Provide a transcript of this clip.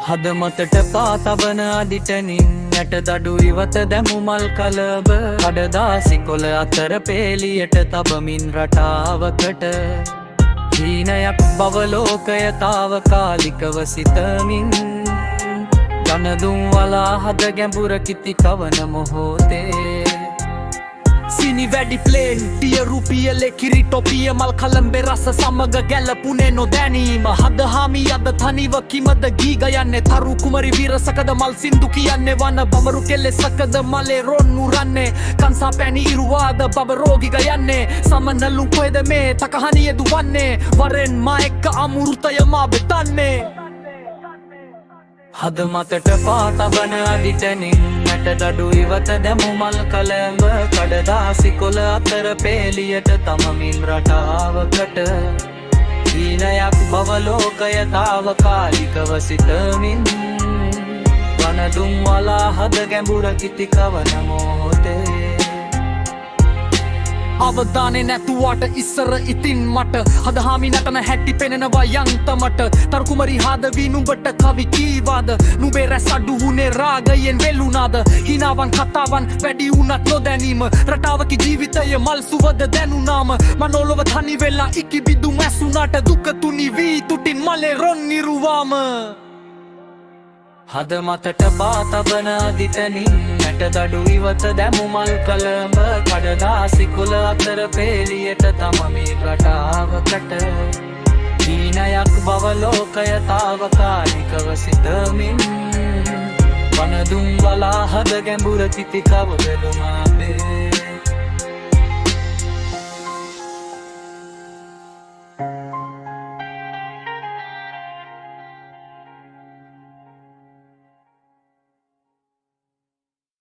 හද මතට පාතබන අදිටනින් නැට දඩු ඉවත දැමු මල් කලබ කඩදාසි කොළ අතර පේලියට තබමින් රටාවකට හීනයක් බව ලෝකය තාවකාලිකව සිතමින් ජනදුම් වලා හද ගැඹුර කිති කවන මොහොතේ සිනි වැඩි ප්ලේන් ටිය රුපියලෙ කිරි ටොපිය මල් කලම්බෙ රස සමග ගැලපුනේ නොදැනීම හද හාමි අද තනිව කිමද ගී ගයන්නේ තරු කුමරි වීරසකද මල් සින්දු කියන්නේ වන බමරු කෙලෙසකද මලේ රොන්නු රන්නේ කන්සා පැණි ඉරුවාද බබ රෝගි ගයන්නේ සමනලු කොහෙද මේ තකහනිය දුවන්නේ වරෙන් මා එක්ක අමෘතය මා බෙතන්නේ හද මතට පාතබන අදිටනින් නැට දඩු ඉවත දැමු මල් කලඹ කඩදාසි කොළ අතර පේලියට තමමින් රටාවකට හීනයක් බව ලෝකය තාවකාලිකව සිතමින් වනදුම් වලා හද ගැඹුර කිති කවන මොහොතේ අවධානේ නැතුවට ඉස්සර ඉතින් මට හද හාමි නටන හැටි පෙනෙනවා යන්තමට තරුකුමරි හාදවී නුඹට කවි කීවාද නුඹේ රැස් අඩු වුණේ රාගයෙන් වෙලුණාද හිනාවන් කතාවන් වැඩි වුණත් නොදැනීම රටාවක ජීවිතය මල් සුවද දැනුනාම මනෝලොව තනි වෙලා ඉකිබිදුම් ඇසුනාට දුක තුනි වී තුටින් මලේ රොන් නිරුවාම හද මතට පාතබන අදිටනින් නැට දඩු ඉවත දැමු මල් කලඹ කඩදාසි කොළ අතර පේලියට තමමින් රටාවකට හීනයක් බව ලෝකය තාවකාලිකව සිතමින් වනදුම් වලා හද ගැඹුර කිති කව වෙලුමා